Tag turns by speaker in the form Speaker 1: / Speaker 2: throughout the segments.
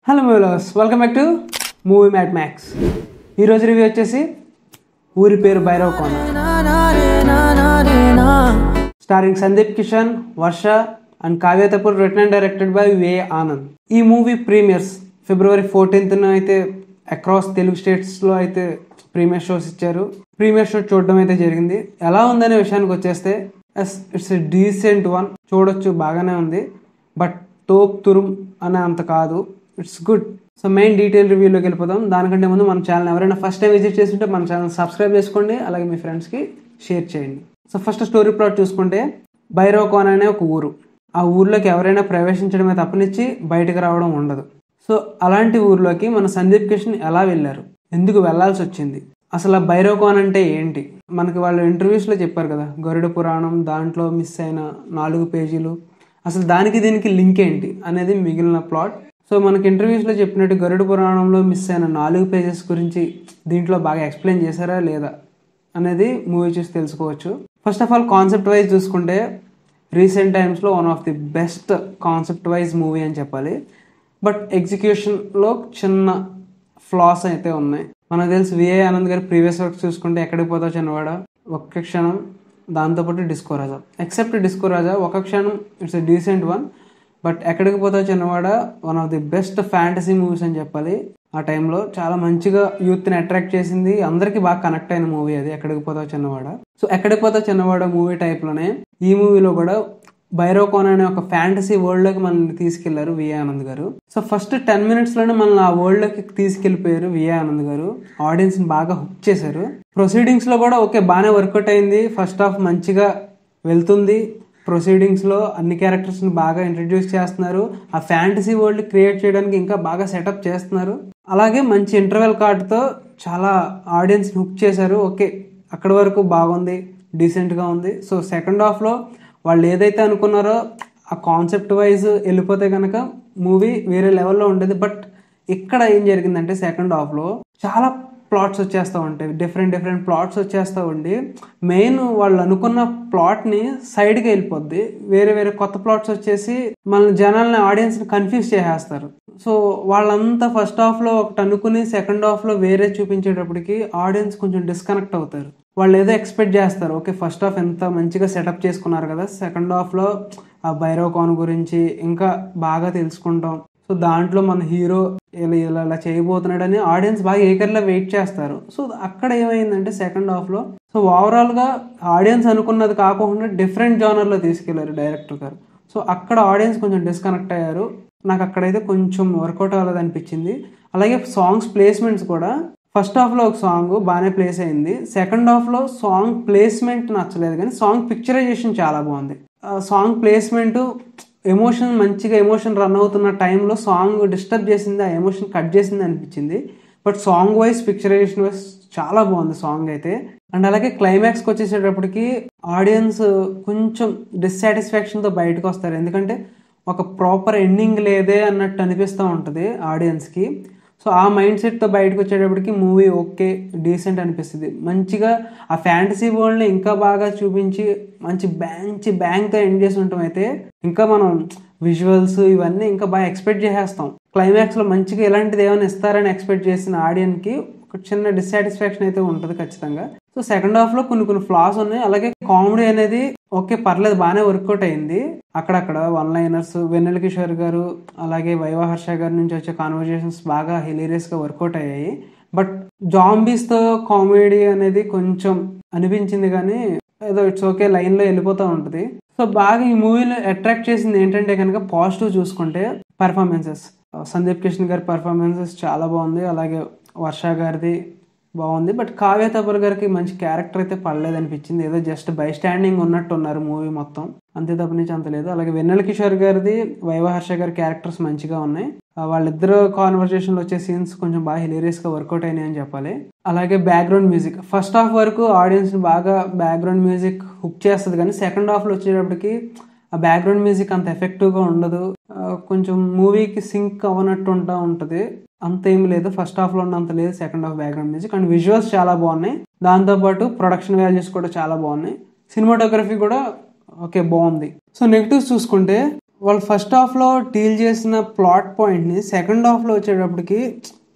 Speaker 1: Hello movie lovers, welcome back to movie mat max. ఈరోజు review వచ్చేసి Oori Peru Bhairav Kona, starring Sundeep Kishan, Varsha and Kavya Thapar, written and directed by V Anand. ఈ movie premieres February 14th అయితే across Telugu స్టేట్స్లో అయితే premier shows ఇచ్చారు. Premiere show చూడడం అయితే జరిగింది. ఎలా ఉందనే విషయానికి వచ్చేస్తే ఇట్స్ ఎ డీసెంట్ వన్, చూడొచ్చు, బాగానే ఉంది. బట్ తోప్ తురుం అనే అంత కాదు, it's good. So main detail రివ్యూలోకి వెళ్ళిపోదాం. దానికంటే ముందు మన ఛానల్ ఎవరైనా ఫస్ట్ టైం విజిట్ చేస్తుంటే మన ఛానల్ సబ్స్క్రైబ్ చేసుకోండి, అలాగే మీ ఫ్రెండ్స్కి షేర్ చేయండి. సో ఫస్ట్ స్టోరీ ప్లాట్ చూసుకుంటే, భైరవ్ కోన అనే ఒక ఊరు. ఆ ఊర్లోకి ఎవరైనా ప్రవేశించడమే తప్పనిచ్చి బయటకు రావడం ఉండదు. సో అలాంటి ఊర్లోకి మన సందీప్ కిషన్ ఎలా వెళ్ళారు, ఎందుకు వెళ్లాల్సి వచ్చింది, అసలు ఆ భైరవ్ కోన అంటే ఏంటి, మనకి వాళ్ళు ఇంటర్వ్యూస్లో చెప్పారు కదా, గరుడ పురాణం దాంట్లో మిస్ అయిన 4 పేజీలు, అసలు దానికి దీనికి లింక్ ఏంటి అనేది మిగిలిన ప్లాట్. సో మనకి ఇంటర్వ్యూస్లో చెప్పినట్టు గరుడ పురాణంలో మిస్ అయిన 4 పేజెస్ గురించి దీంట్లో బాగా ఎక్స్ప్లెయిన్ చేశారా లేదా అనేది మూవీ చూసి తెలుసుకోవచ్చు. First of all concept wise చూసుకుంటే రీసెంట్ టైమ్స్లో one of the best concept wise movie అని చెప్పాలి. బట్ ఎగ్జిక్యూషన్లో చిన్న ఫ్లాస్ అయితే ఉన్నాయి. మనకు తెలుసు వి ఆనంద్ గారి ప్రీవియస్ వర్క్ చూసుకుంటే ఎక్కడికి పోతావు చిన్నవాడ, ఒక్క క్షణం, దాంతోపాటు డిస్కో రాజా. ఎక్సెప్ట్ డిస్కో రాజా, ఒక క్షణం it's a decent one. But ఎక్కడికి పోతావు చిన్నవాడ one of the best fantasy movies అని చెప్పాలి. ఆ టైంలో చాలా మంచిగా యూత్ని అట్రాక్ట్ చేసింది, అందరికీ బాగా కనెక్ట్ అయిన మూవీ అది ఎక్కడికి పోతావు చిన్నవాడ. సో ఎక్కడికి పోతావు చిన్నవాడ మూవీ టైప్లోనే ఈ మూవీలో కూడా భైరవ్ కోన అనే ఒక ఫ్యాంటసీ వరల్డ్లోకి మనల్ని తీసుకెళ్లారు వి ఆనంద్ గారు. సో ఫస్ట్ 10 minutesలోనే మనల్ని ఆ వరల్డ్లోకి తీసుకెళ్లిపోయారు వి ఆనంద్ గారు. ఆడియన్స్ని బాగా హుక్ చేశారు. ప్రొసీడింగ్స్లో కూడా ఓకే, బాగానే వర్కౌట్ అయింది. ఫస్ట్ హాఫ్ మంచిగా వెళ్తుంది. ప్రొసీడింగ్స్లో అన్ని క్యారెక్టర్స్ని బాగా ఇంట్రడ్యూస్ చేస్తున్నారు. ఆ ఫ్యాంటసీ వరల్డ్ క్రియేట్ చేయడానికి ఇంకా బాగా సెటప్ చేస్తున్నారు. అలాగే మంచి ఇంటర్వెల్ కార్డ్తో చాలా ఆడియన్స్ని హుక్ చేశారు. ఓకే, అక్కడి వరకు బాగుంది, డీసెంట్గా ఉంది. సో సెకండ్ హాఫ్లో వాళ్ళు ఏదైతే అనుకున్నారో ఆ కాన్సెప్ట్ వైజ్ వెళ్ళిపోతే కనుక మూవీ వేరే లెవెల్లో ఉండేది. బట్ ఇక్కడ ఏం జరిగిందంటే సెకండ్ హాఫ్లో చాలా ప్లాట్స్ వచ్చేస్తూ ఉంటాయి, డిఫరెంట్ ప్లాట్స్ వచ్చేస్తూ ఉండి మెయిన్ వాళ్ళు అనుకున్న ప్లాట్ని సైడ్కి వెళ్ళిపోద్ది. వేరే కొత్త ప్లాట్స్ వచ్చేసి మన జనాల్ని, ఆడియన్స్ని కన్ఫ్యూజ్ చేసేస్తారు. సో వాళ్ళంతా ఫస్ట్ హాఫ్లో ఒకటి అనుకుని సెకండ్ హాఫ్లో వేరే చూపించేటప్పటికి ఆడియన్స్ కొంచెం డిస్కనెక్ట్ అవుతారు. వాళ్ళు ఏదో ఎక్స్పెక్ట్ చేస్తారు, ఓకే ఫస్ట్ హాఫ్ ఎంత మంచిగా సెటప్ చేసుకున్నారు కదా, సెకండ్ హాఫ్లో ఆ భైరవ్ కోన గురించి ఇంకా బాగా తెలుసుకుంటాం. సో దాంట్లో మన హీరో ఇలా చేయబోతున్నాడని ఆడియన్స్ బాగా ఏకర్లా వెయిట్ చేస్తారు. సో అక్కడ ఏమైందంటే సెకండ్ హాఫ్లో సో ఓవరాల్గా ఆడియన్స్ అనుకున్నది కాకుండా డిఫరెంట్ జానర్లో తీసుకెళ్లారు డైరెక్టర్ గారు. సో అక్కడ ఆడియన్స్ కొంచెం డిస్కనెక్ట్ అయ్యారు. నాకు అక్కడైతే కొంచెం వర్కౌట్ అవ్వలేదు అనిపించింది. అలాగే సాంగ్స్ ప్లేస్మెంట్స్ కూడా ఫస్ట్ హాఫ్లో ఒక సాంగ్ బాగానే ప్లేస్ అయింది, సెకండ్ హాఫ్లో సాంగ్ ప్లేస్మెంట్ నచ్చలేదు, కానీ సాంగ్ పిక్చరైజేషన్ చాలా బాగుంది. సాంగ్ ప్లేస్మెంట్ ఎమోషన్ రన్ అవుతున్న టైంలో సాంగ్ డిస్టర్బ్ చేసింది, ఆ ఎమోషన్ కట్ చేసింది అనిపించింది. But song wise picturisation wise చాలా బాగుంది సాంగ్ అయితే. అండ్ అలాగే క్లైమాక్స్కి వచ్చేసేటప్పటికి ఆడియన్స్ కొంచెం డిస్సాటిస్ఫాక్షన్తో బయటకు వస్తారు, ఎందుకంటే ఒక ప్రాపర్ ఎండింగ్ లేదే అన్నట్టు అనిపిస్తూ ఉంటుంది ఆడియన్స్కి. సో ఆ మైండ్ సెట్తో బయటకు వచ్చేటప్పటికి మూవీ ఓకే, డీసెంట్ అనిపిస్తుంది. మంచిగా ఆ ఫ్యాంటసీ వరల్డ్ని ఇంకా బాగా చూపించి మంచి బ్యాంగ్తో ఎండ్ చేసి ఉంటాం అయితే ఇంకా మనం విజువల్స్ ఇవన్నీ ఇంకా బాగా ఎక్స్పెక్ట్ చేసేస్తాం. క్లైమాక్స్లో మంచిగా ఇలాంటిది ఏమైనా ఇస్తారని ఎక్స్పెక్ట్ చేసిన ఆడియన్కి ఒక చిన్న డిస్సాటిస్ఫాక్షన్ అయితే ఉంటుంది ఖచ్చితంగా. సో సెకండ్ హాఫ్లో కొన్ని ఫ్లాస్ ఉన్నాయి. అలాగే కామెడీ అనేది ఓకే పర్లేదు, బాగానే వర్కౌట్ అయింది. అక్కడక్కడ వన్ లైనర్స్, వెన్నెల కిషోర్ గారు అలాగే వైవా హర్ష గారి నుంచి వచ్చే కాన్వర్జేషన్స్ బాగా హిలేరియస్గా వర్కౌట్ అయ్యాయి. బట్ జాంబీస్తో కామెడీ అనేది కొంచెం అనిపించింది, కానీ ఏదో ఇట్స్ ఓకే లైన్లో వెళ్ళిపోతూ ఉంటుంది. సో బాగా ఈ మూవీలో అట్రాక్ట్ చేసింది ఏంటంటే కనుక పాజిటివ్ చూసుకుంటే పర్ఫార్మెన్సెస్. సందీప్ కిషన్ గారి పర్ఫార్మెన్సెస్ చాలా బాగుంది, అలాగే వర్ష గారిది బాగుంది. బట్ కావ్య తపూర్ గారికి మంచి క్యారెక్టర్ అయితే పడలేదు అనిపించింది, ఏదో జస్ట్ బై స్టాండింగ్ ఉన్నట్టు ఉన్నారు మూవీ మొత్తం, అంతే తప్ప నుంచి అంత లేదు. అలాగే వెన్నెల కిషోర్ గారిది, వైవా హర్ష గారి క్యారెక్టర్స్ మంచిగా ఉన్నాయి. వాళ్ళిద్దరు కాన్వర్సేషన్లో వచ్చే సీన్స్ కొంచెం బాగా హిలేరియస్గా వర్కౌట్ అయినాయి అని చెప్పాలి. అలాగే బ్యాక్గ్రౌండ్ మ్యూజిక్ ఫస్ట్ హాఫ్ వరకు ఆడియన్స్ని బాగా బ్యాక్గ్రౌండ్ మ్యూజిక్ హుక్ చేస్తుంది, కానీ సెకండ్ హాఫ్లో వచ్చేటప్పటికి ఆ బ్యాక్గ్రౌండ్ మ్యూజిక్ అంత ఎఫెక్టివ్గా ఉండదు, కొంచెం మూవీకి సింక్ అవ్వనట్టు ఉంటుంది. అంత ఏం లేదు, ఫస్ట్ హాఫ్లో ఉన్నంత లేదు second half background music. And visuals చాలా బాగున్నాయి, దాంతోపాటు ప్రొడక్షన్ వాల్యూస్ కూడా చాలా బాగున్నాయి, సినిమాటోగ్రఫీ కూడా ఓకే బాగుంది. సో నెగిటివ్స్ చూసుకుంటే వాళ్ళు ఫస్ట్ హాఫ్లో డీల్ చేసిన ప్లాట్ పాయింట్ని సెకండ్ హాఫ్లో వచ్చేటప్పటికి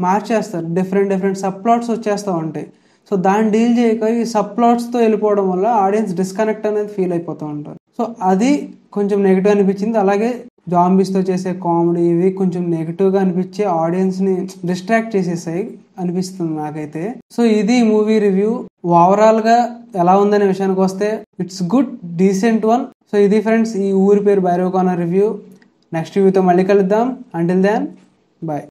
Speaker 1: మార్చేస్తారు. డిఫరెంట్ సబ్ ప్లాట్స్ వచ్చేస్తూ ఉంటాయి. సో దాన్ని డీల్ చేయక ఈ సబ్ ప్లాట్స్తో వెళ్ళిపోవడం వల్ల ఆడియన్స్ డిస్కనెక్ట్ అనేది ఫీల్ అయిపోతూ ఉంటారు. సో అది కొంచెం నెగిటివ్ అనిపించింది. అలాగే జాంబీస్తో చేసే కామెడీ ఇవి కొంచెం నెగిటివ్గా అనిపించి ఆడియన్స్ని డిస్ట్రాక్ట్ చేసేసాయి అనిపిస్తుంది నాకైతే. సో ఇది మూవీ రివ్యూ. ఓవరాల్గా ఎలా ఉందనే విషయానికి వస్తే it's good, decent one. So ఇది ఫ్రెండ్స్ ఈ ఊరి పేరు భైరవ కోన రివ్యూ. నెక్స్ట్ రివ్యూతో మళ్ళీ కలుద్దాం. Until then bye.